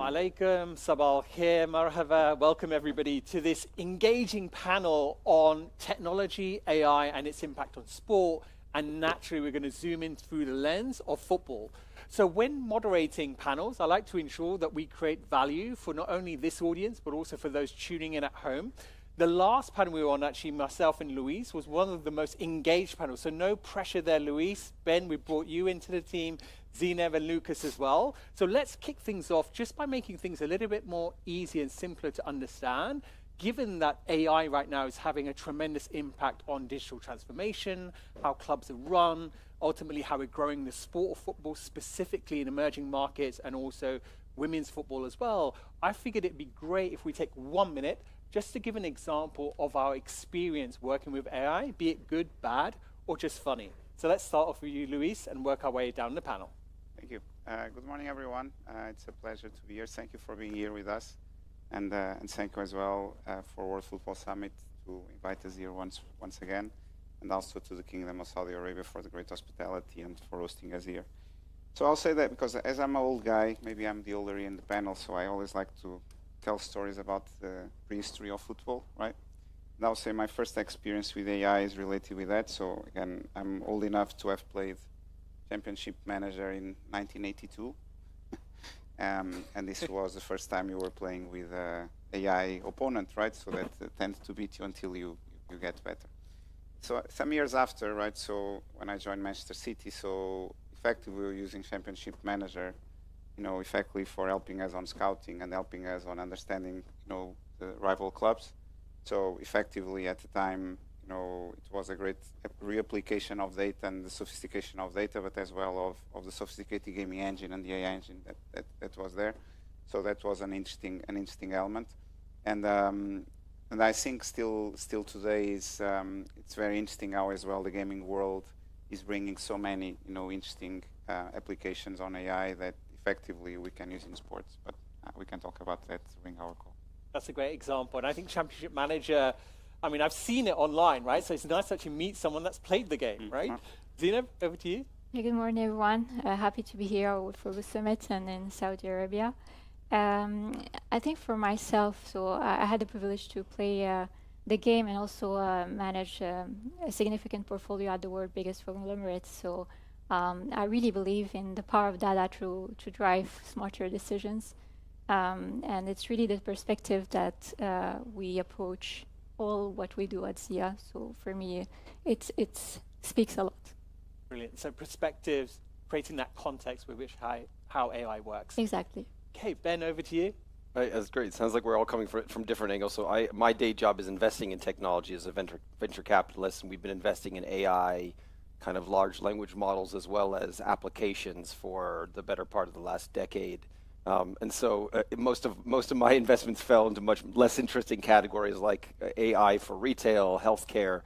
alaikum, sabal khair, marhaba. Welcome everybody to this engaging panel on technology, AI, and its impact on sport. And naturally, we're going to zoom in through the lens of football. So when moderating panels, I like to ensure that we create value for not only this audience, but also for those tuning in at home. The last panel we were on, actually, myself and Luis, was one of the most engaged panels. So no pressure there, Luis. Ben, we brought you into the team. Zineb and Lucas as well. So let's kick things off just by making things a little bit more easy and simpler to understand, given that AI right now is having a tremendous impact on digital transformation, how clubs are run, ultimately how we're growing the sport of football, specifically in emerging markets, and also women's football as well. I figured it'd be great if we take 1 minute just to give an example of our experience working with AI, be it good, bad, or just funny. So let's start off with you, Luis, and work our way down the panel. Thank you. Good morning, everyone. It's a pleasure to be here. Thank you for being here with us. And thank you as well for World Football Summit to invite us here once again. And also to the Kingdom of Saudi Arabia for the great hospitality and for hosting us here. So I'll say that because as I'm an old guy, maybe I'm the older in the panel, so I always like to tell stories about the prehistory of football, right? And I'll say my first experience with AI is related with that. So again, I'm old enough to have played Championship Manager in 1982. And this was the first time you were playing with an AI opponent, right? So that tends to beat you until you get better. So some years after, right, so when I joined Manchester City, so effectively we were using Championship Manager, effectively for helping us on scouting and helping us on understanding, the rival clubs. So effectively at the time, it was a great reapplication of data and the sophistication of data, but as well of the sophisticated gaming engine and the AI engine that was there. So that was an interesting element. And I think still today is it's very interesting how as well the gaming world is bringing so many interesting applications on AI that effectively we can use in sports. But we can talk about that during our call. That's a great example. And I think Championship Manager, I mean, I've seen it online, right? So it's nice to actually meet someone that's played the game, right? Zineb, over to you. Yeah, good morning, everyone. Happy to be here at World Football Summit and in Saudi Arabia. I think for myself, so I had the privilege to play the game and also manage a significant portfolio at the world's biggest conglomerate. So I really believe in the power of data to drive smarter decisions. And it's really the perspective that we approach all what we do at ZIA. So for me, it speaks a lot. Brilliant. So perspectives, creating that context with which how AI works. Exactly. Okay, Ben, over to you. Right, that's great. Sounds like we're all coming from different angles. So my day job is investing in technology as a venture capitalist, and we've been investing in AI, kind of large language models, as well as applications for the better part of the last decade. And so most of my investments fell into much less interesting categories like AI for retail, healthcare,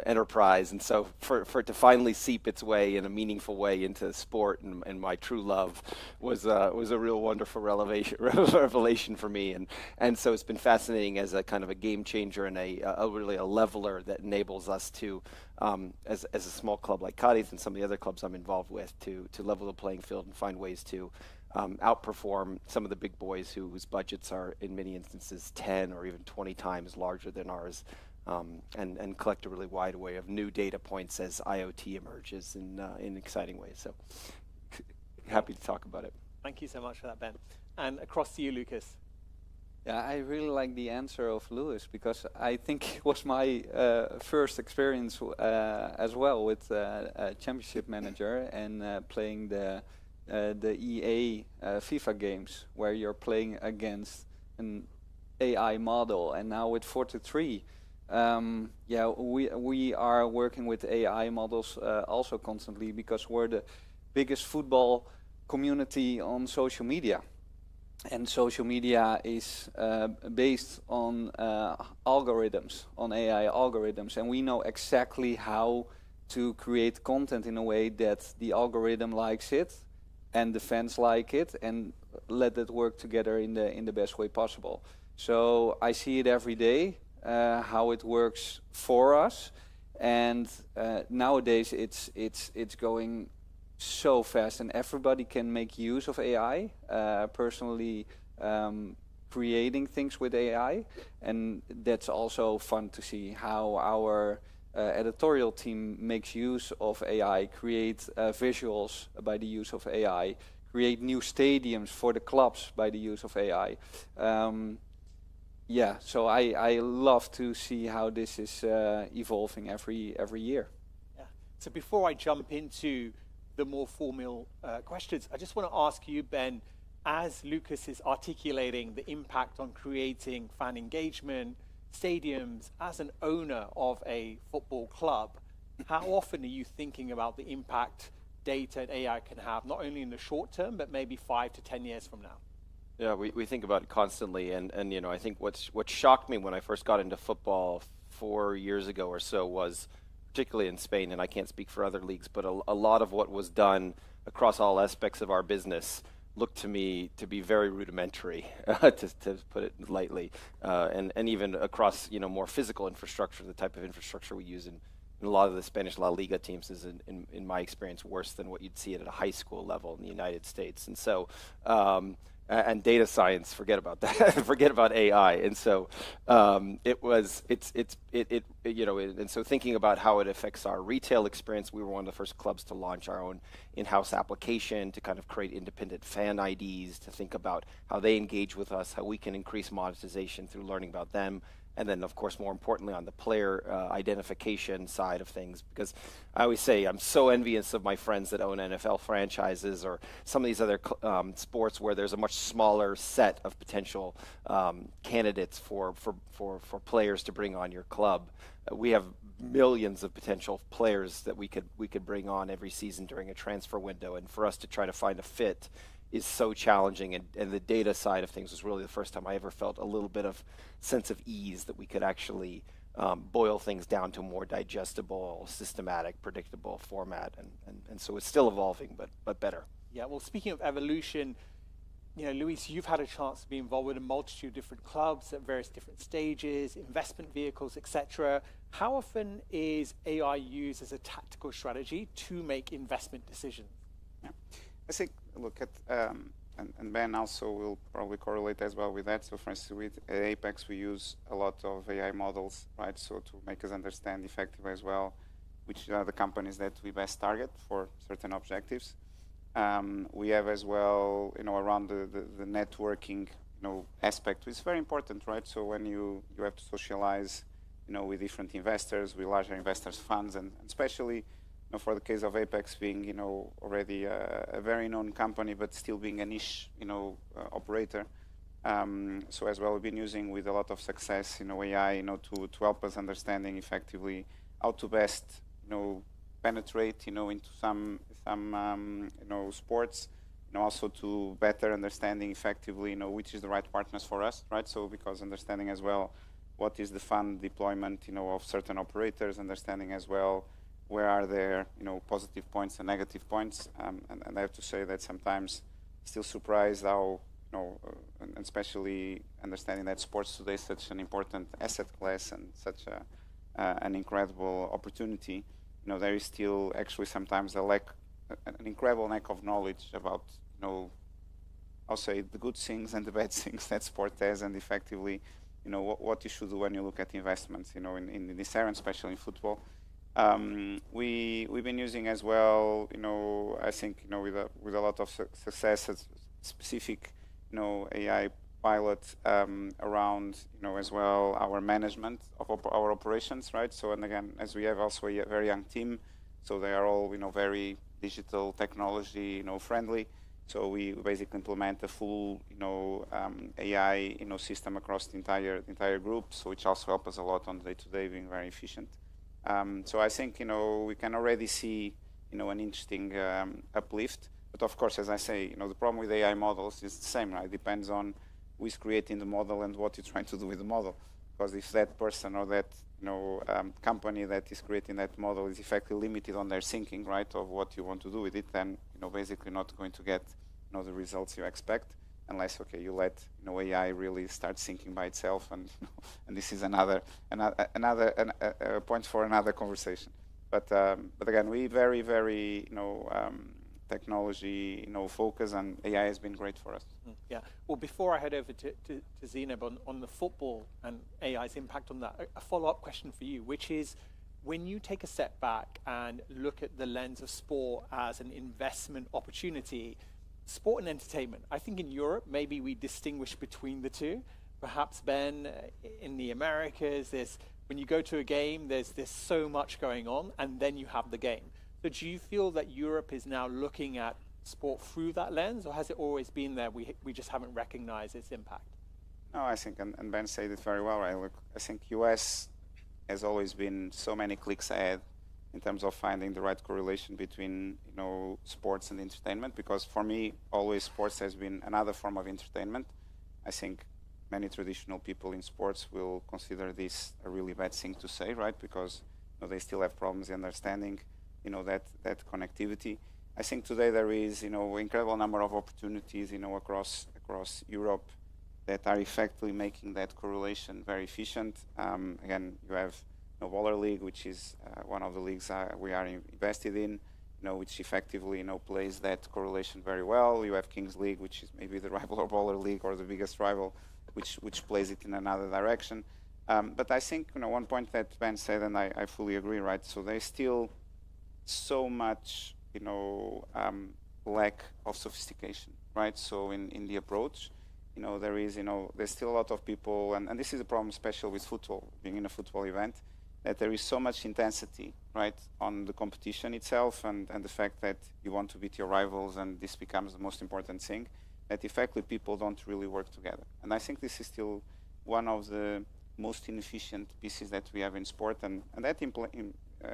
enterprise. And so for it to finally seep its way in a meaningful way into sport and my true love was a real wonderful revelation for me. And so it's been fascinating as a kind of a game changer and really a leveler that enables us to, as a small club like Cadiz and some of the other clubs I'm involved with, to level the playing field and find ways to outperform some of the big boys whose budgets are in many instances 10 or even 20 times larger than ours, and collect a really wide array of new data points as IoT emerges in exciting ways. So happy to talk about it. Thank you so much for that, Ben. And across to you, Lucas. Yeah, I really like the answer of Lewis because I think it was my first experience as well with Championship Manager and playing the EA FIFA games where you're playing against an AI model. And now with 43, we are working with AI models also constantly because we're the biggest football community on social media. And social media is based on algorithms, on AI algorithms. And we know exactly how to create content in a way that the algorithm likes it and the fans like it, and let it work together in the best way possible. So I see it every day, how it works for us. And nowadays it's going so fast, and everybody can make use of AI. Personally, creating things with AI, and that's also fun to see how our editorial team makes use of AI, create visuals by the use of AI, create new stadiums for the clubs by the use of AI. Yeah, so I love to see how this is evolving every year. Yeah. So before I jump into the more formal questions, I just want to ask you, Ben, as Lucas is articulating the impact on creating fan engagement, stadiums, as an owner of a football club, how often are you thinking about the impact data and AI can have, not only in the short term, but maybe 5 to 10 years from now? Yeah, we think about it constantly, and you know, I think what shocked me when I first got into football 4 years ago or so was, particularly in Spain, and I can't speak for other leagues, but a lot of what was done across all aspects of our business looked to me to be very rudimentary, to put it lightly, and even across, you know, more physical infrastructure, the type of infrastructure we use in a lot of the Spanish La Liga teams is, in my experience, worse than what you'd see at a high school level in the United States. And so, and data science, forget about that, forget about AI. And so, you know, and so thinking about how it affects our retail experience, we were one of the first clubs to launch our own in-house application to kind of create independent fan IDs, to think about how they engage with us, how we can increase monetization through learning about them. And then, of course, more importantly, on the player identification side of things, because I always say I'm so envious of my friends that own NFL franchises or some of these other sports where there's a much smaller set of potential candidates for players to bring on your club. We have millions of potential players that we could bring on every season during a transfer window, and for us to try to find a fit is so challenging, and the data side of things was really the first time I ever felt a little bit of sense of ease that we could actually boil things down to a more digestible, systematic, predictable format, and so it's still evolving, but better. Yeah, well, speaking of evolution, you know, Luis, you've had a chance to be involved with a multitude of different clubs at various different stages, investment vehicles, etc. How often is AI used as a tactical strategy to make investment decisions? Yeah. I think, look at, and Ben also will probably correlate as well with that. So for instance, with Apex, we use a lot of AI models, right? So to make us understand effectively as well, which are the companies that we best target for certain objectives. We have as well, you know, around the networking, you know, aspect, which is very important, right? So when you have to socialize, you know, with different investors, with larger investors' funds, and especially, for the case of Apex being, you know, already a very known company, but still being a niche, you know, operator. So as well, we've been using with a lot of success, you know, AI, you know, to help us understanding effectively how to best, you know, penetrate, you know, into some you know, sports, you know, also to better understanding effectively, you know, which is the right partners for us, right? So because understanding as well what is the fund deployment, you know, of certain operators, understanding as well where are their, you know, positive points and negative points, and I have to say that sometimes still surprised how, you know, and especially understanding that sports today is such an important asset class and such an incredible opportunity. You know, there is still actually sometimes an incredible lack of knowledge about, you know, I'll say the good things and the bad things that sport has, and effectively, you know, what you should do when you look at investments, you know, in this area, especially in football. We've been using as well, you know, I think, you know, with a lot of success, specific, you know, AI pilot around, you know, as well our management of our operations, right? So, and again, as we have also a very young team, so they are all, you know, very digital technology, you know, friendly. So we basically implement a full, you know, AI, you know, system across the entire group, so which also helps us a lot on day-to-day being very efficient. So I think, you know, we can already see, you know, an interesting uplift. But of course, as I say, you know, the problem with AI models is the same, right? It depends on who is creating the model and what you're trying to do with the model. Because if that person or that, you know, company that is creating that model is effectively limited on their thinking, right, of what you want to do with it, then, you know, basically not going to get, you know, the results you expect, unless, okay, you let, you know, AI really start thinking by itself, and, you know, and this is another point for another conversation. But again, we very, very, you know, technology, focus, and AI has been great for us. Yeah. Well, before I head over to Zineb on the football and AI's impact on that, a follow-up question for you, which is, when you take a step back and look at the lens of sport as an investment opportunity, sport and entertainment, I think in Europe, maybe we distinguish between the two. Perhaps, Ben, in the Americas, when you go to a game, there's so much going on, and then you have the game. So do you feel that Europe is now looking at sport through that lens, or has it always been there? We just haven't recognized its impact. No, I think, and Ben said it very well, right? Look, I think US has always been so many clicks ahead in terms of finding the right correlation between sports and entertainment, because for me, always sports has been another form of entertainment. I think many traditional people in sports will consider this a really bad thing to say, right? Because they still have problems understanding that connectivity. I think today there is incredible number of opportunities across Europe that are effectively making that correlation very efficient. Again, you have Baller League, which is one of the leagues we are invested in, which effectively plays that correlation very well. You have Kings League, which is maybe the rival of Baller League or the biggest rival, which plays it in another direction. But I think one point that Ben said, and I fully agree, right? So there's still so much lack of sophistication, right? So in the approach, there's still a lot of people, and this is a problem, especially with football, being in a football event, that there is so much intensity, right, on the competition itself, and the fact that you want to beat your rivals, and this becomes the most important thing, that effectively people don't really work together. And I think this is still one of the most inefficient pieces that we have in sport, and that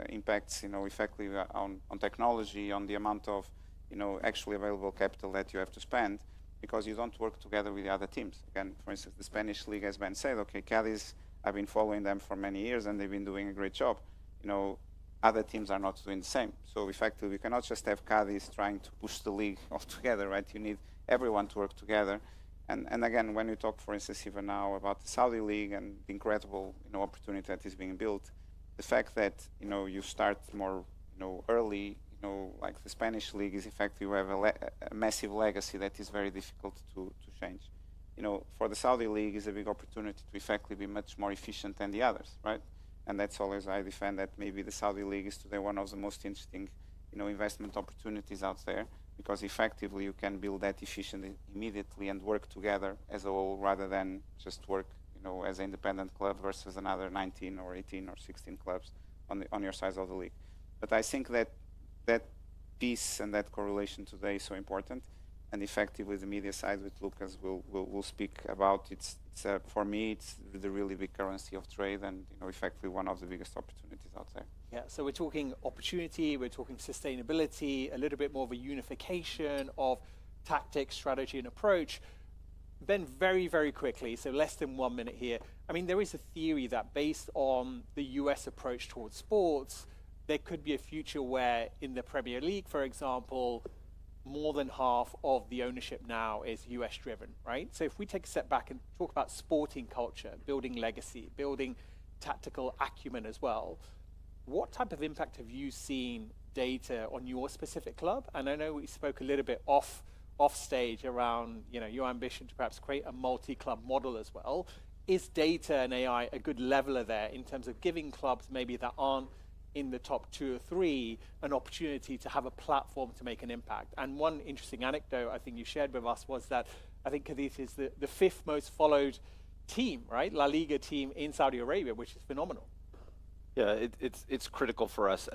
impacts, effectively on technology, on the amount of, actually available capital that you have to spend, because you don't work together with the other teams. Again, for instance, the Spanish league has been said, okay, Cadiz, I've been following them for many years, and they've been doing a great job. Other teams are not doing the same. So effectively, we cannot just have Cadiz trying to push the league all together, right? You need everyone to work together. And again, when you talk, for instance, even now about the Saudi league and the incredible, opportunity that is being built, the fact that, you start more, early, like the Spanish league is effectively, you have a massive legacy that is very difficult to change. For the Saudi league is a big opportunity to effectively be much more efficient than the others, right? And that's always I defend that maybe the Saudi league is today one of the most interesting, investment opportunities out there, because effectively you can build that efficiently immediately and work together as a whole, rather than just work, as an independent club versus another 19 or 18 or 16 clubs on your side of the league. But I think that piece and that correlation today is so important. And effectively, the media side, with Lucas, will speak about. It's for me, it's the really big currency of trade, and effectively one of the biggest opportunities out there. Yeah. So we're talking opportunity, we're talking sustainability, a little bit more of a unification of tactics, strategy, and approach. Ben, very, very quickly, so less than 1 minute here. I mean, there is a theory that based on the US approach towards sports, there could be a future where in the Premier League, for example, more than half of the ownership now is US driven, right? So if we take a step back and talk about sporting culture, building legacy, building tactical acumen as well, what type of impact have you seen data on your specific club? And I know we spoke a little bit off stage around your ambition to perhaps create a multi-club model as well. Is data and AI a good leveler there in terms of giving clubs maybe that aren't in the top 2 or 3 an opportunity to have a platform to make an impact? And one interesting anecdote I think you shared with us was that I think Cadiz is the 5th most followed team, right? La Liga team in Saudi Arabia, which is phenomenal. Yeah, it's critical for us.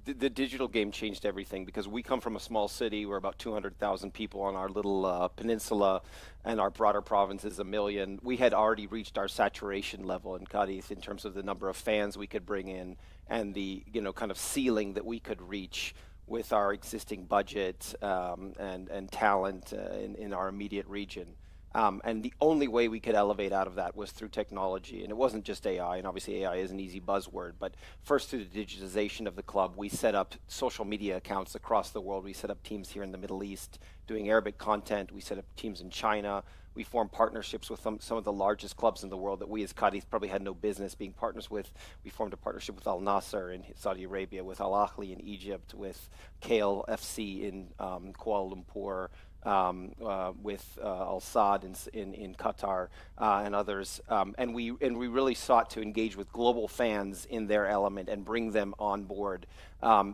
The digital game changed everything, because we come from a small city. We're about 200,000 people on our little peninsula, and our broader province is 1 million. We had already reached our saturation level in Cadiz in terms of the number of fans we could bring in, and the kind of ceiling that we could reach with our existing budget and talent in our immediate region. And the only way we could elevate out of that was through technology. And it wasn't just AI, and obviously AI is an easy buzzword, but first through the digitization of the club, we set up social media accounts across the world. We set up teams here in the Middle East doing Arabic content. We set up teams in China. We formed partnerships with some of the largest clubs in the world that we as Cadiz probably had no business being partners with. We formed a partnership with Al Nasser in Saudi Arabia, with Al Ahly in Egypt, with Kale FC in Kuala Lumpur, with Al Saad in Qatar, and others, and we really sought to engage with global fans in their element and bring them on board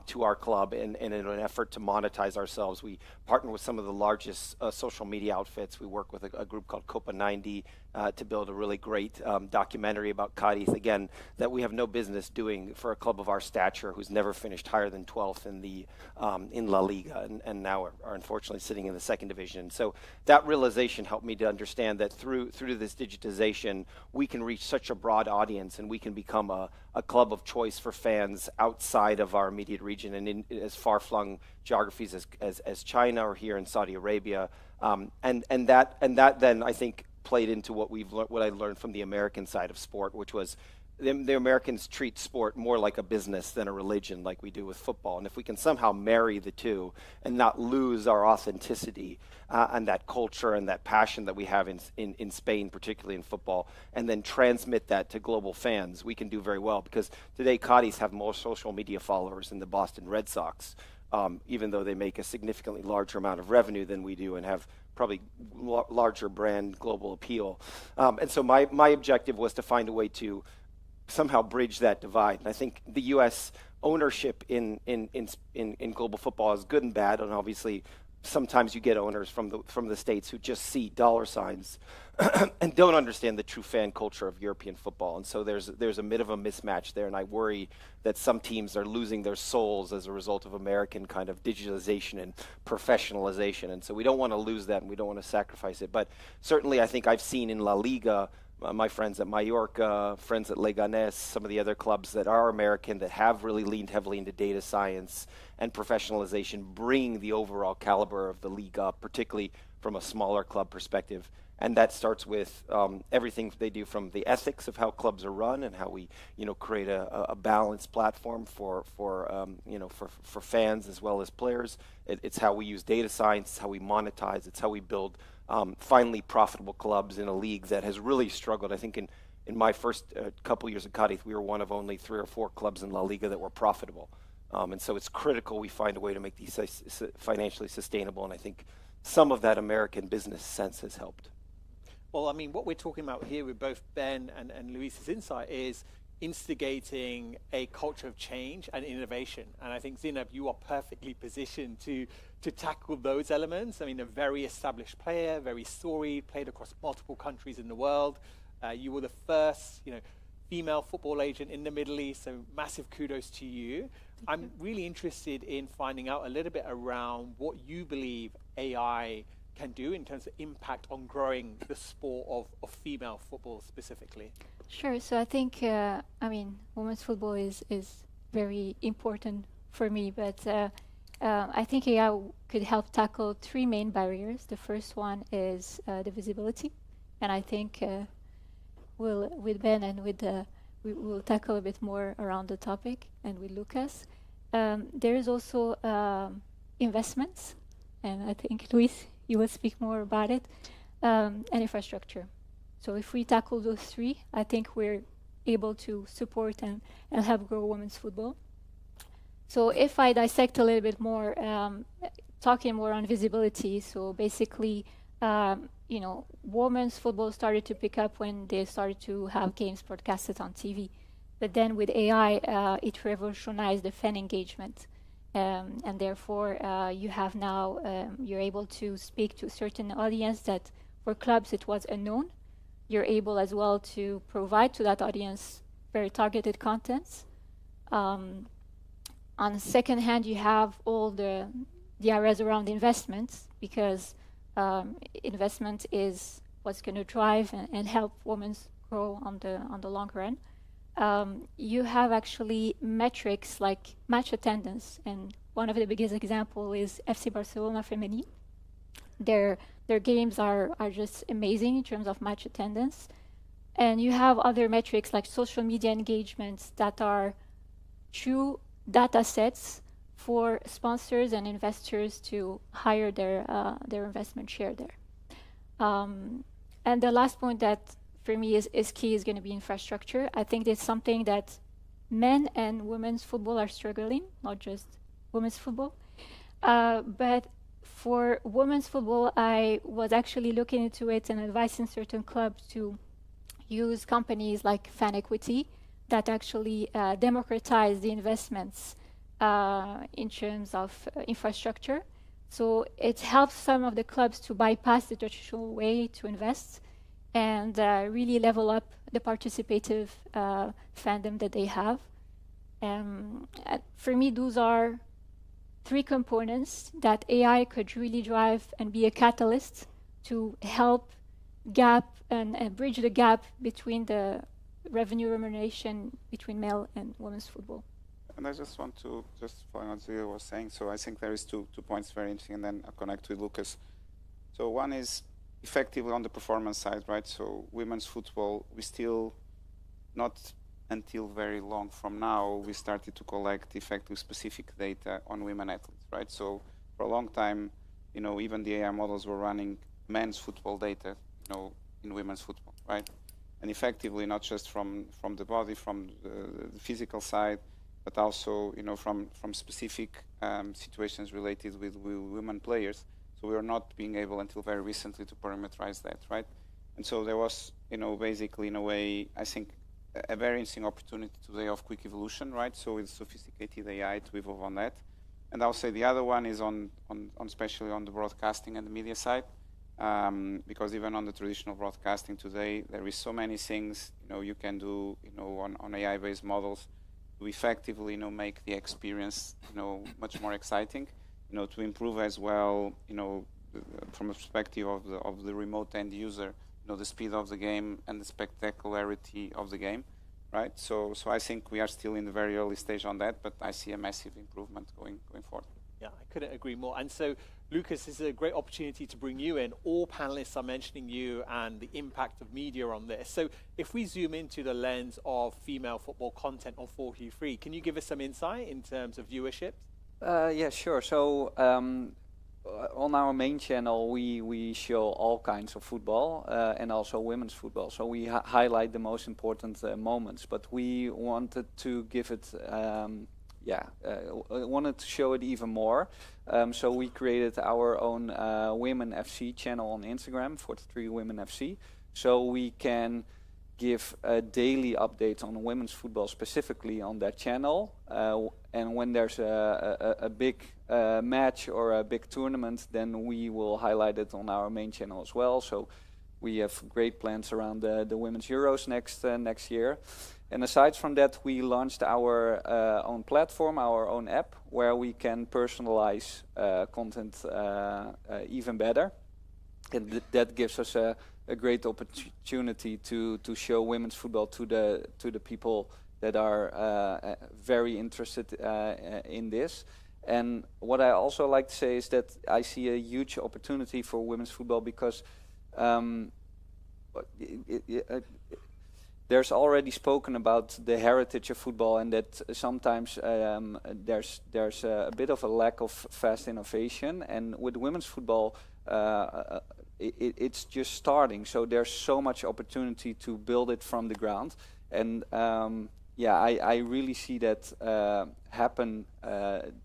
to our club, and in an effort to monetize ourselves. We partner with some of the largest social media outfits. We work with a group called Copa 90 to build a really great documentary about Cadiz, again, that we have no business doing for a club of our stature, who's never finished higher than 12th in La Liga, and now are unfortunately sitting in the second division. So that realization helped me to understand that through this digitization, we can reach such a broad audience, and we can become a club of choice for fans outside of our immediate region and in as far-flung geographies as China or here in Saudi Arabia, and that then I think played into what I learned from the American side of sport, which was the Americans treat sport more like a business than a religion, like we do with football. And if we can somehow marry the two and not lose our authenticity and that culture and that passion that we have in Spain, particularly in football, and then transmit that to global fans, we can do very well. Because today, Cadiz have more social media followers than the Boston Red Sox, even though they make a significantly larger amount of revenue than we do and have probably larger brand global appeal. And so my objective was to find a way to somehow bridge that divide. And I think the U.S. ownership in global football is good and bad, and obviously sometimes you get owners from the States who just see dollar signs and don't understand the true fan culture of European football. And so there's a bit of a mismatch there, and I worry that some teams are losing their souls as a result of American kind of digitalization and professionalization. And so we don't want to lose that, and we don't want to sacrifice it. But certainly I think I've seen in La Liga, my friends at Mallorca, friends at Leganés, some of the other clubs that are American that have really leaned heavily into data science and professionalization, bringing the overall caliber of the league up, particularly from a smaller club perspective. And that starts with everything they do, from the ethics of how clubs are run and how we, create a balanced platform for fans as well as players. It's how we use data science, it's how we monetize, it's how we build finally profitable clubs in a league that has really struggled. I think in my first couple years at Cadiz, we were one of only 3 or 4 clubs in La Liga that were profitable. And so it's critical we find a way to make these financially sustainable, and I think some of that American business sense has helped. Well, I mean, what we're talking about here with both Ben and Luis's insight is instigating a culture of change and innovation. And I think, Zineb, you are perfectly positioned to tackle those elements. I mean, a very established player, very storied, played across multiple countries in the world. You were the first, female football agent in the Middle East, so massive kudos to you. I'm really interested in finding out a little bit around what you believe AI can do in terms of impact on growing the sport of female football specifically. Sure. So I think, women's football is very important for me, but I think AI could help tackle 3 main barriers. The first one is the visibility, and I think with Ben and we will tackle a bit more around the topic, and with Lucas. There is also investments, and I think Luis, you will speak more about it, and infrastructure. So if we tackle those 3, I think we're able to support and help grow women's football. So if I dissect a little bit more, talking more on visibility, so basically, women's football started to pick up when they started to have games broadcasted on TV. But then with AI, it revolutionized the fan engagement. And therefore, you have now, you're able to speak to a certain audience that for clubs it was unknown. You're able as well to provide to that audience very targeted contents. On the second hand, you have all the areas around investments, because investment is what's going to drive and help women grow on the long run. You have actually metrics like match attendance, and one of the biggest example is FC Barcelona Femenil. Their games are just amazing in terms of match attendance. And you have other metrics like social media engagements that are true data sets for sponsors and investors to hire their investment share there. And the last point that for me is key is going to be infrastructure. I think it's something that men and women's football are struggling, not just women's football. But for women's football, I was actually looking into it and advising certain clubs to use companies like Fan Equity that actually democratize the investments in terms of infrastructure. So it helps some of the clubs to bypass the traditional way to invest and really level up the participative fandom that they have. For me, those are three components that AI could really drive and be a catalyst to help gap and bridge the gap between the revenue remuneration between male and women's football. And I just want to follow what Zubair was saying. So I think there is two points very interesting, and then I'll connect with Lucas. So one is effectively on the performance side, right? So women's football, we still not until very long from now, we started to collect effective specific data on women athletes, right? So for a long time, you know, even the AI models were running men's football data, you know, in women's football, right? And effectively, not just from the body, from the physical side, but also, you know, from specific situations related with women players. So we were not being able until very recently to parameterize that, right? And so there was, you know, basically in a way, I think, a very interesting opportunity today of quick evolution, right? So with sophisticated AI to evolve on that. And I'll say the other one is on especially on the broadcasting and the media side, because even on the traditional broadcasting today, there is so many things, you know, you can do, you know, on AI-based models to effectively, you know, make the experience, you know, much more exciting, you know, to improve as well, you know, from a perspective of the remote end user, you know, the speed of the game and the spectacularity of the game, right? So I think we are still in the very early stage on that, but I see a massive improvement going forward. Yeah, I couldn't agree more. And so, Lucas, this is a great opportunity to bring you in. All panelists are mentioning you and the impact of media on this. So if we zoom into the lens of female football content on 43, can you give us some insight in terms of viewership? Yeah, sure. So on our main channel, we show all kinds of football and also women's football. So we highlight the most important moments, but we wanted to give it wanted to show it even more. So we created our own Women FC channel on Instagram, 43 Women FC. So we can give daily updates on women's football specifically on that channel. And when there's a big match or a big tournament, then we will highlight it on our main channel as well. So we have great plans around the Women's Euros next year. And aside from that, we launched our own platform, our own app, where we can personalize content even better. And that gives us a great opportunity to show women's football to the people that are very interested in this. And what I also like to say is that I see a huge opportunity for women's football because there's already spoken about the heritage of football and that sometimes there's a bit of a lack of fast innovation. And with women's football, it's just starting. So there's so much opportunity to build it from the ground. And I really see that happen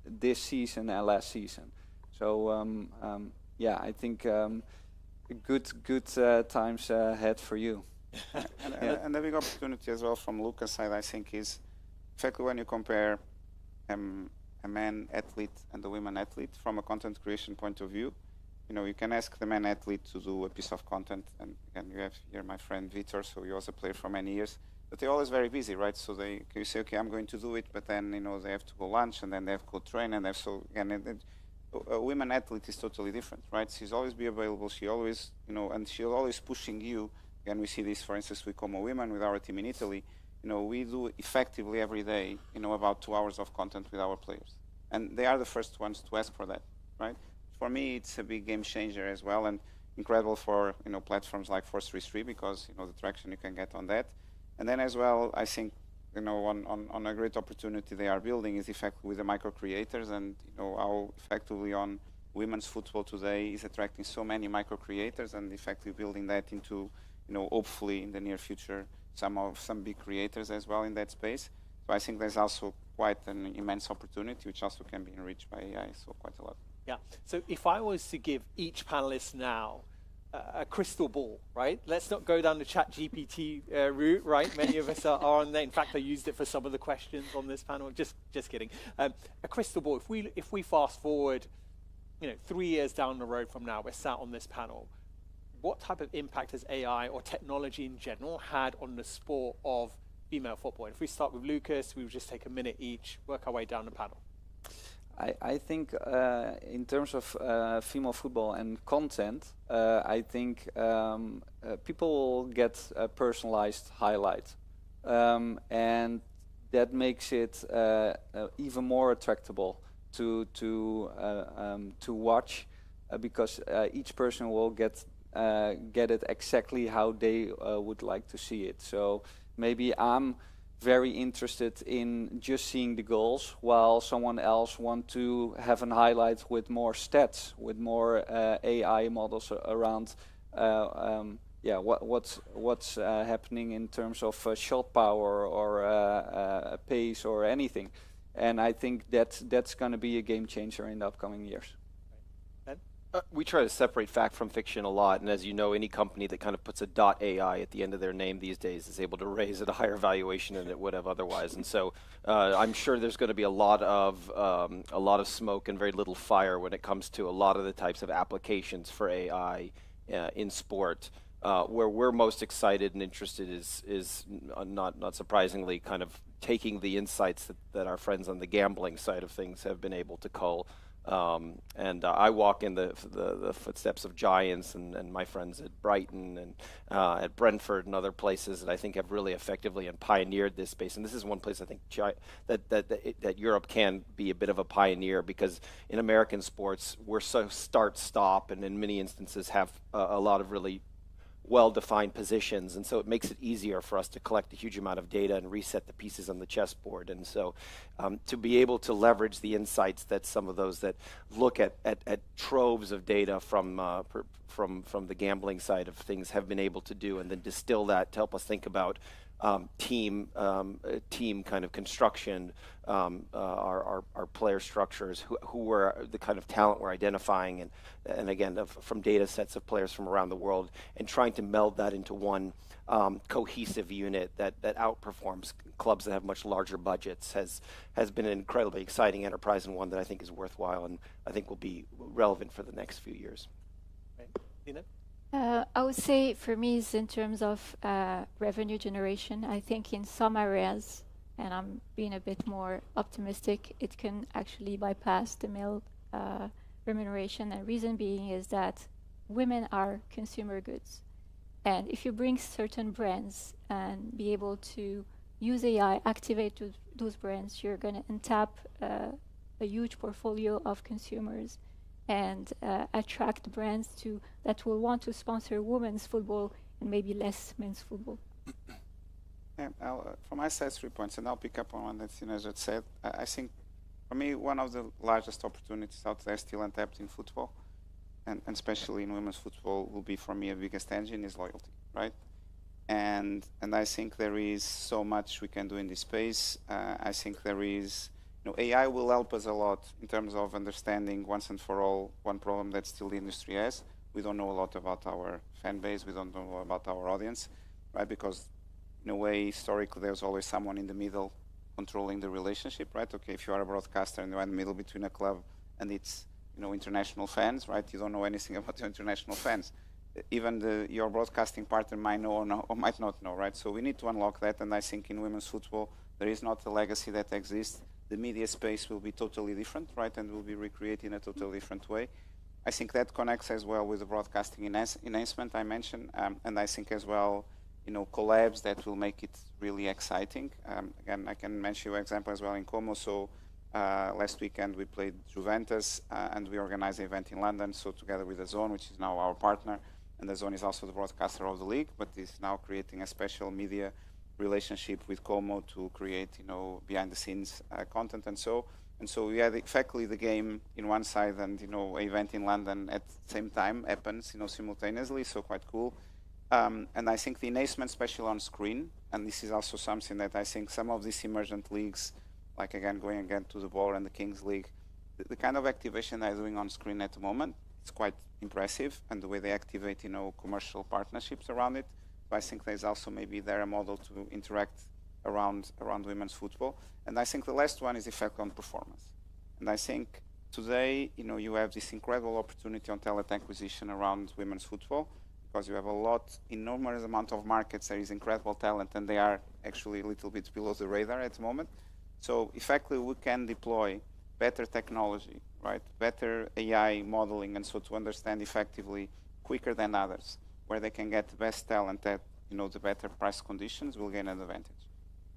this season and last season. So I think good times ahead for you. And the big opportunity as well from Lucas' side, I think, is exactly when you compare a man athlete and a women athlete from a content creation point of view. You know, you can ask the man athlete to do a piece of content, and again, you have here my friend Victor, so he was a player for many years, but they're always very busy, right? So you say, okay, I'm going to do it, but then, you know, they have to go lunch, and then they have to go train, and a women athlete is totally different, right? She's always be available, she always, you know, and she's always pushing you. And we see this, for instance, with Como Women, with our team in Italy. You know, we do effectively every day, you know, about 2 hours of content with our players. And they are the first ones to ask for that, right? For me, it's a big game changer as well, and incredible for, you know, platforms like 433 because, you know, the traction you can get on that. And then as well, I think, you know, on a great opportunity they are building is effectively with the micro creators and, you know, how effectively on women's football today is attracting so many micro creators, and effectively building that into, hopefully in the near future, some big creators as well in that space. So I think there's also quite an immense opportunity, which also can be enriched by AI, so quite a lot. Yeah. So if I was to give each panelist now a crystal ball, right? Let's not go down the ChatGPT route, right? Many of us are on there. In fact, I used it for some of the questions on this panel. Just kidding. A crystal ball. If we fast forward, 3 years down the road from now, we're sat on this panel. What type of impact has AI or technology in general had on the sport of female football? If we start with Lucas, we would just take a minute each, work our way down the panel. I think in terms of female football and content, I think people will get a personalized highlight, and that makes it even more attractable to watch, because each person will get it exactly how they would like to see it. So maybe I'm very interested in just seeing the goals, while someone else want to have an highlight with more stats, with more AI models around what's happening in terms of shot power or pace or anything. And I think that's going to be a game changer in the upcoming years. We try to separate fact from fiction a lot, and as you know, any company that kind of puts a .ai at the end of their name these days is able to raise at a higher valuation than it would have otherwise. And so I'm sure there's going to be a lot of smoke and very little fire when it comes to a lot of the types of applications for AI in sport. Where we're most excited and interested is not surprisingly kind of taking the insights that our friends on the gambling side of things have been able to cull. And I walk in the footsteps of giants and my friends at Brighton and at Brentford and other places that I think have really effectively and pioneered this space. And this is one place I think that Europe can be a bit of a pioneer, because in American sports we're so start-stop, and in many instances have a lot of really well-defined positions, and so it makes it easier for us to collect a huge amount of data and reset the pieces on the chessboard. And so to be able to leverage the insights that some of those that look at troves of data from the gambling side of things have been able to do, and then distill that to help us think about team kind of construction, our player structures, who were the kind of talent we're identifying, and again from data sets of players from around the world, and trying to meld that into one cohesive unit that outperforms clubs that have much larger budgets has been an incredibly exciting enterprise, and one that I think is worthwhile and I think will be relevant for the next few years. Right. Zineb? I would say for me is in terms of revenue generation. I think in some areas, and I'm being a bit more optimistic, it can actually bypass the male remuneration. And reason being is that women are consumer goods. And if you bring certain brands and be able to use AI, activate those brands, you're going to untap a huge portfolio of consumers and attract brands that will want to sponsor women's football and maybe less men's football. Yeah, from my side, 3 points, and I'll pick up on one that Zineb just said. I think, for me, one of the largest opportunities out there still untapped in football, and especially in women's football, will be for me a biggest engine is loyalty, right? And I think there is so much we can do in this space. I think there is, AI will help us a lot in terms of understanding once and for all one problem that still the industry has. We don't know a lot about our fan base. We don't know about our audience, right? Because in a way, historically, there's always someone in the middle controlling the relationship, right? Okay, if you are a broadcaster and you're in the middle between a club and it's, international fans, right? You don't know anything about your international fans. Even your broadcasting partner might know or might not know, right? So we need to unlock that, and I think in women's football, there is not a legacy that exists. The media space will be totally different, right? And will be recreated in a totally different way. I think that connects as well with the broadcasting enhancement I mentioned, and I think as well, collabs that will make it really exciting. Again, I can mention you an example as well in Como. So last weekend we played Juventus, and we organized an event in London. So together with the Zone, which is now our partner, and the Zone is also the broadcaster of the league, but is now creating a special media relationship with Como to create, behind-the-scenes content. And so And so we had effectively the game in one side and, you know, an event in London at the same time happens, you know, simultaneously, so quite cool. And I think the enhancement, especially on screen, and this is also something that I think some of these emergent leagues, like again, going again to the Ball and the Kings League, the kind of activation they're doing on screen at the moment is quite impressive, and the way they activate, you know, commercial partnerships around it. So I think there's also maybe there a model to interact around women's football. And I think the last one is effect on performance. And I think today, you know, you have this incredible opportunity on talent acquisition around women's football, because you have a lot, enormous amount of markets, there is incredible talent, and they are actually a little bit below the radar at the moment. So effectively, we can deploy better technology, right? Better AI modeling, and so to understand effectively quicker than others, where they can get the best talent at, you know, the better price conditions, will gain an advantage.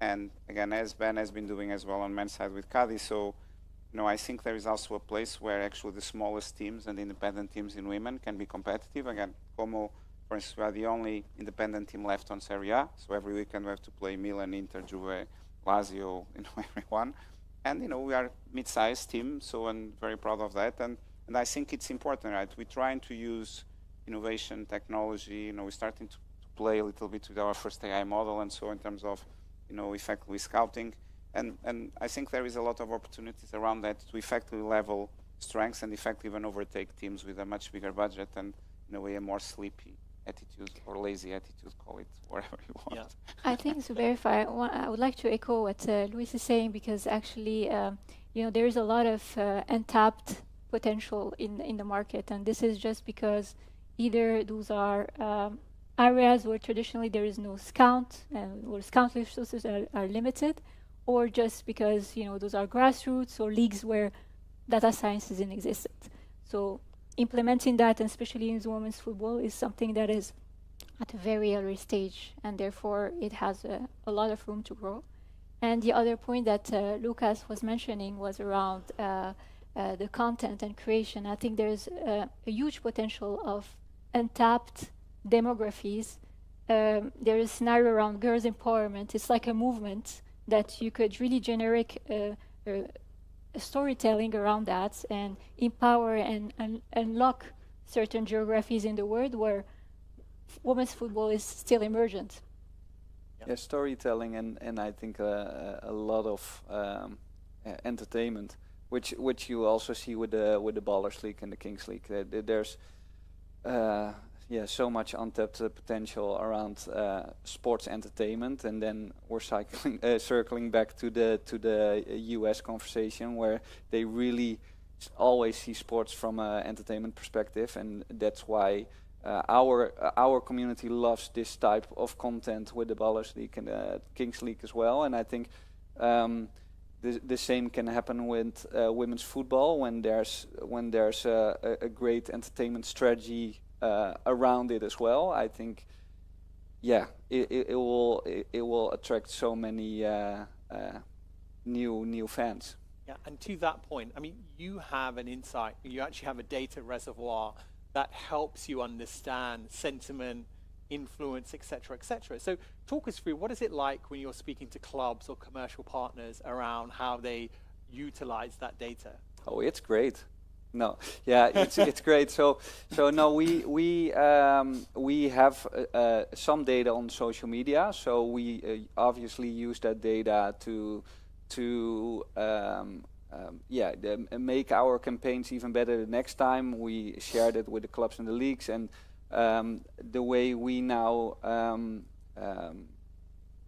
And again, as Ben has been doing as well on men's side with Cadi, so, you know, I think there is also a place where actually the smallest teams and independent teams in women can be competitive. Again, Como, for instance, we are the only independent team left on Serie A, so every weekend we have to play Milan, Inter, Juve, Lazio, you know, everyone. And, you know, we are mid-sized team, so I'm very proud of that. And I think it's important, right? We're trying to use innovation, technology, you know, we're starting to play a little bit with our first AI model, and so in terms of, you know, effectively scouting. And I think there is a lot of opportunities around that to effectively level strengths and effectively even overtake teams with a much bigger budget and, in a way, a more sleepy attitude or lazy attitude, call it whatever you want. Yeah. I think to verify, I would like to echo what Luis is saying, because actually, you know, there is a lot of untapped potential in the market, and this is just because either those are areas where traditionally there is no scout, and where scout resources are limited, or just because, you know, those are grassroots or leagues where data science is inexistent. So implementing that, and especially in women's football, is something that is at a very early stage, and therefore it has a lot of room to grow. And the other point that Lucas was mentioning was around the content and creation. I think there's a huge potential of untapped demographies. There is a scenario around girls' empowerment. It's like a movement that you could really generate storytelling around that and empower and unlock certain geographies in the world where women's football is still emergent. Yeah, storytelling and I think a lot of entertainment, which you also see with the Ballers League and the Kings League. There's so much untapped potential around sports entertainment, and then we're circling back to the US conversation, where they really always see sports from an entertainment perspective, and that's why our community loves this type of content with the Ballers League and the Kings League as well. And I think the same can happen with women's football when there's a great entertainment strategy around it as well. I think, it will attract so many new fans. Yeah, and to that point, I mean, you have an insight. You actually have a data reservoir that helps you understand sentiment, influence, etc., etc. So talk us through, what is it like when you're speaking to clubs or commercial partners around how they utilize that data? Oh, it's great. No, yeah, it's great. So no, we have some data on social media. So we obviously use that data to make our campaigns even better the next time. We shared it with the clubs and the leagues, and the way we now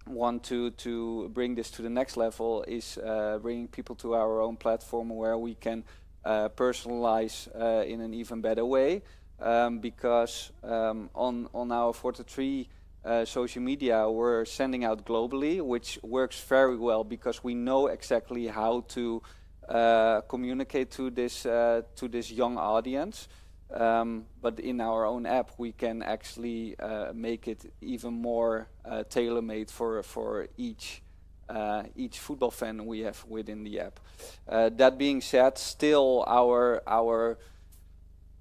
want to bring this to the next level is bringing people to our own platform where we can personalize in an even better way, because on our 43 social media we're sending out globally, which works very well because we know exactly how to communicate to this young audience. But in our own app we can actually make it even more tailor-made for each football fan we have within the app. That being said, still our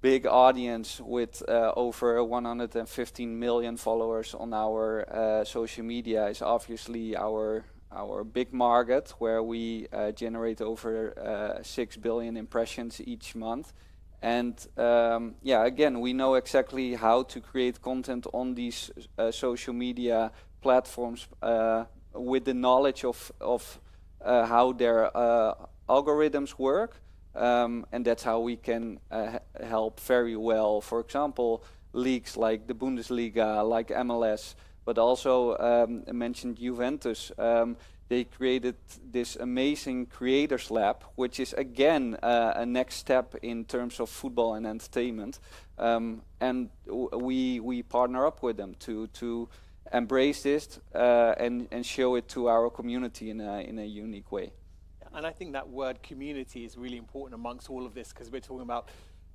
big audience with over 115 million followers on our social media is obviously our our big market where we generate over 6 billion impressions each month. And yeah, again, we know exactly how to create content on these social media platforms with the knowledge of how their algorithms work. And that's how we can help very well, for example, leagues like the Bundesliga, like MLS, but also mentioned Juventus. They created this amazing creators lab, which is again a next step in terms of football and entertainment. And we partner up with them to embrace this and show it to our community in a unique way. And I think that word community is really important amongst all of this, because we're talking about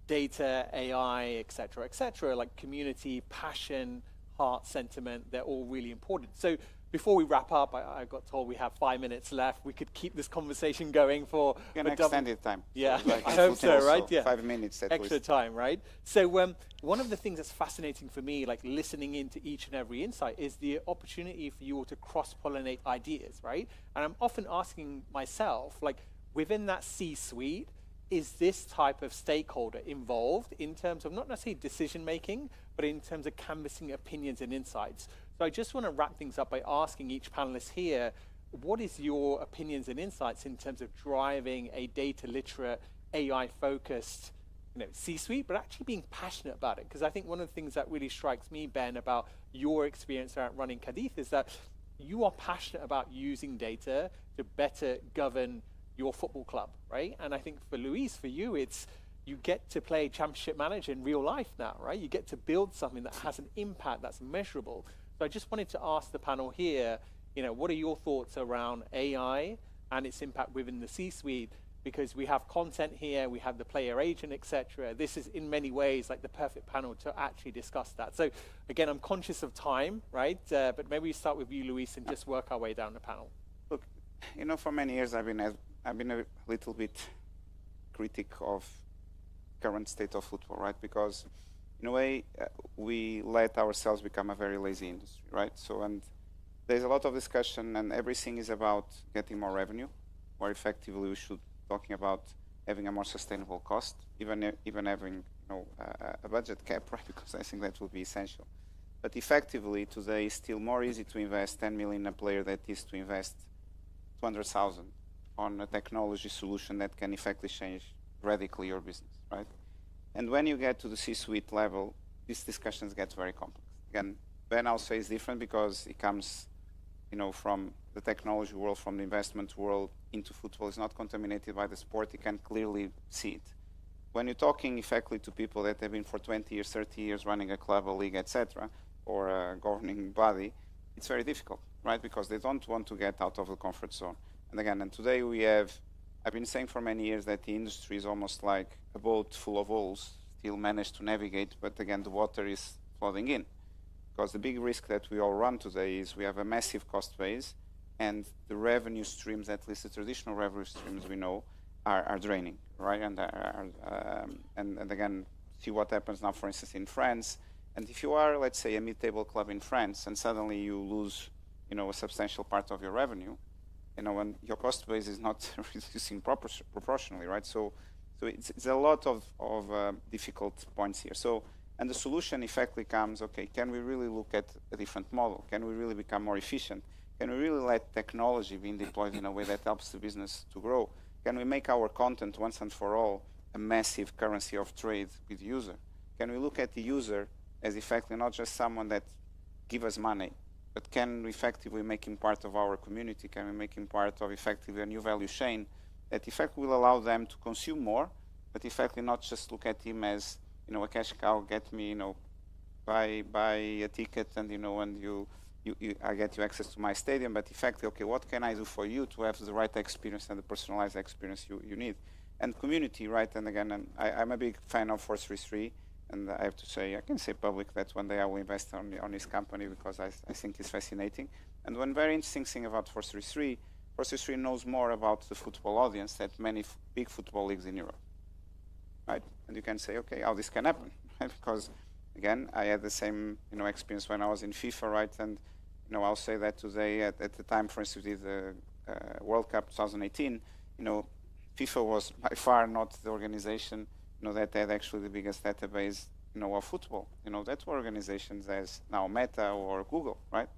data, AI, et cetera, like community, passion, heart, sentiment, they're all really important. So before we wrap up, I got told we have 5 minutes left. We could keep this conversation going for extended time. Yeah, so like I hope so, right? Yeah, 5 minutes at extra least. time, right? So one of the things that's fascinating for me, like listening into each and every insight, is the opportunity for you all to cross-pollinate ideas, right? And I'm often asking myself, like within that C-suite, is this type of stakeholder involved in terms of not necessarily decision making, but in terms of canvassing opinions and insights? So I just want to wrap things up by asking each panelist here, what is your opinions and insights in terms of driving a data literate, AI focused, C-suite, but actually being passionate about it? Because I think one of the things that really strikes me, Ben, about your experience around running Cadiz is that you are passionate about using data to better govern your football club, right? And I think for Luis, for you, it's you get to play championship manager in real life now, right? You get to build something that has an impact that's measurable. So I just wanted to ask the panel here, what are your thoughts around AI and its impact within the C-suite? Because we have content here, we have the player agent, etc. This is in many ways like the perfect panel to actually discuss that. So again, I'm conscious of time, right? But maybe we start with you, Luis, and just work our way down the panel. Look, for many years I've been a little bit critic of current state of football, right? Because in a way, we let ourselves become a very lazy industry, right? So, and there's a lot of discussion, and everything is about getting more revenue, more effectively we should talking about having a more sustainable cost, even having a budget cap, right? Because I think that will be essential. But effectively, today it's still more easy to invest 10 million in a player than it is to invest 200,000 on a technology solution that can effectively change radically your business, right? And when you get to the C-suite level, these discussions get very complex. Again, Ben also is different because he comes, from the technology world, from the investment world into football. Is not contaminated by the sport. He can clearly see it. When you're talking effectively to people that have been for 20 years, 30 years running a club, a league, etc., or a governing body, it's very difficult, right? Because they don't want to get out of the comfort zone. And again, and today I've been saying for many years that the industry is almost like a boat full of holes, still managed to navigate, but again, the water is flooding in. Because the big risk that we all run today is we have a massive cost base, and the revenue streams, at least the traditional revenue streams we know, are draining, right? And again, see what happens now, for instance, in France. And if you are, let's say, a mid-table club in France, and suddenly you lose, a substantial part of your revenue, and your cost base is not reducing proportionally, right? So it's a lot of difficult points here. So, and the solution effectively comes, okay, can we really look at a different model? Can we really become more efficient? Can we really let technology be deployed in a way that helps the business to grow? Can we make our content once and for all a massive currency of trade with the user? Can we look at the user as effectively not just someone that gives us money, but can we effectively make him part of our community? Can we make him part of effectively a new value chain that effectively will allow them to consume more, but effectively not just look at him as, a cash cow, get me, buy a ticket and, and I get you access to my stadium, but effectively, okay, what can I do for you to have the right experience and the personalized experience you need? And community, right? And again, I'm a big fan of 433, and I have to say, I can say public that one day I will invest on his company because I think it's fascinating. And one very interesting thing about 433, 433 knows more about the football audience than many big football leagues in Europe, right? And you can say, okay, how this can happen, right? Because again, I had the same, experience when I was in FIFA, right? And I'll say that today at the time, for instance, with the World Cup 2018, FIFA was by far not the organization, that had actually the biggest database, of football. That were organizations as now Meta or Google, right?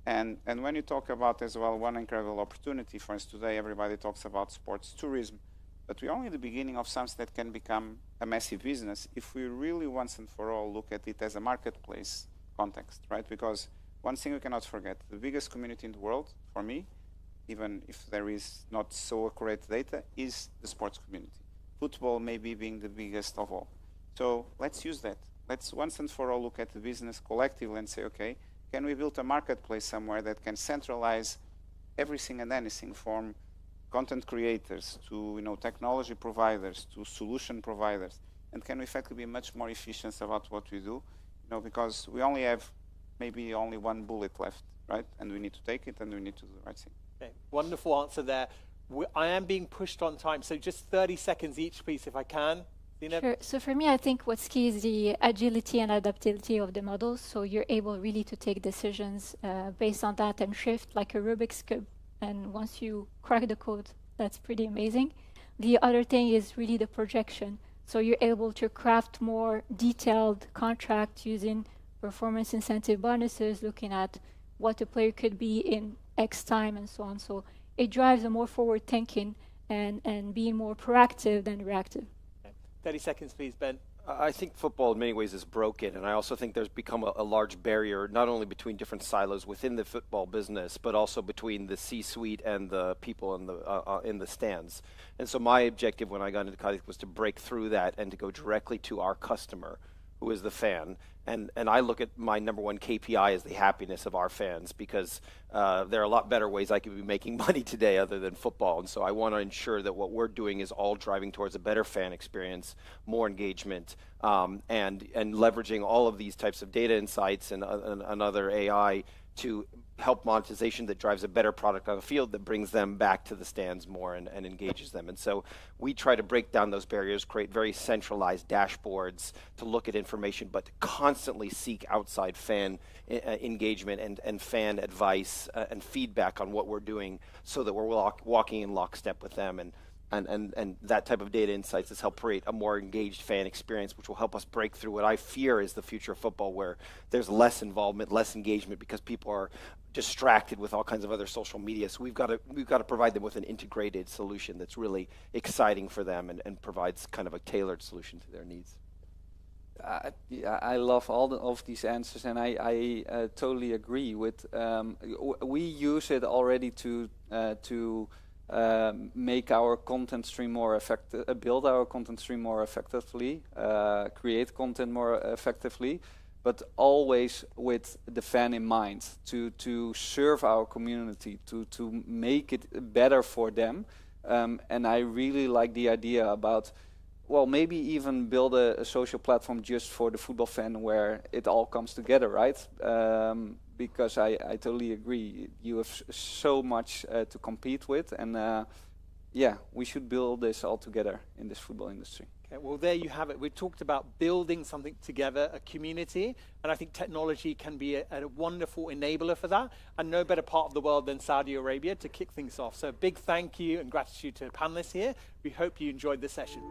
And when you talk about as well one incredible opportunity, for instance, today everybody talks about sports tourism, but we're only the beginning of something that can become a massive business if we really once and for all look at it as a marketplace context, right? Because one thing we cannot forget, the biggest community in the world, for me, even if there is not so accurate data, is the sports community. Football maybe being the biggest of all. So let's use that. Let's once and for all look at the business collectively and say, okay, can we build a marketplace somewhere that can centralize everything and anything from content creators to technology providers to solution providers, and can we effectively be much more efficient about what we do? Because we only have maybe only one bullet left, right? And we need to take it and we need to do the right thing. Okay. Wonderful answer there. I am being pushed on time, so just 30 seconds each, please, if I can. Zineb? Sure. So for me, I think what's key is the agility and adaptability of the models. So you're able really to take decisions based on that and shift like a Rubik's Cube. And once you crack the code, that's pretty amazing. The other thing is really the projection. So you're able to craft more detailed contracts using performance incentive bonuses, looking at what a player could be in X time and so on. So it drives a more forward thinking and being more proactive than reactive. 30 seconds, please, Ben. I think football in many ways is broken, and I also think there's become a large barrier, not only between different silos within the football business, but also between the C-suite and the people in the stands. And so my objective when I got into Cardiff was to break through that and to go directly to our customer, who is the fan. And I look at my number one KPI as the happiness of our fans, because there are a lot better ways I could be making money today other than football. And so I want to ensure that what we're doing is all driving towards a better fan experience, more engagement, and leveraging all of these types of data insights and other AI to help monetization that drives a better product on the field that brings them back to the stands more and engages them. And so we try to break down those barriers, create very centralized dashboards to look at information, but to constantly seek outside fan engagement and fan advice and feedback on what we're doing, so that we're walking in lockstep with them. And that type of data insights has helped create a more engaged fan experience, which will help us break through what I fear is the future of football, where there's less involvement, less engagement, because people are distracted with all kinds of other social media. So we've got to provide them with an integrated solution that's really exciting for them and provides kind of a tailored solution to their needs. Yeah, I love all of these answers, and I totally agree with. We use it already to make our content stream more effective, build our content stream more effectively, create content more effectively, but always with the fan in mind, to serve our community, to make it better for them. And I really like the idea about, well, maybe even build a social platform just for the football fan where it all comes together, right? Because I totally agree. You have so much to compete with, and yeah, we should build this all together in this football industry. Okay, well, there you have it. We talked about building something together, a community, and I think technology can be a wonderful enabler for that, and no better part of the world than Saudi Arabia to kick things off. So a big thank you and gratitude to the panelists here. We hope you enjoyed the session.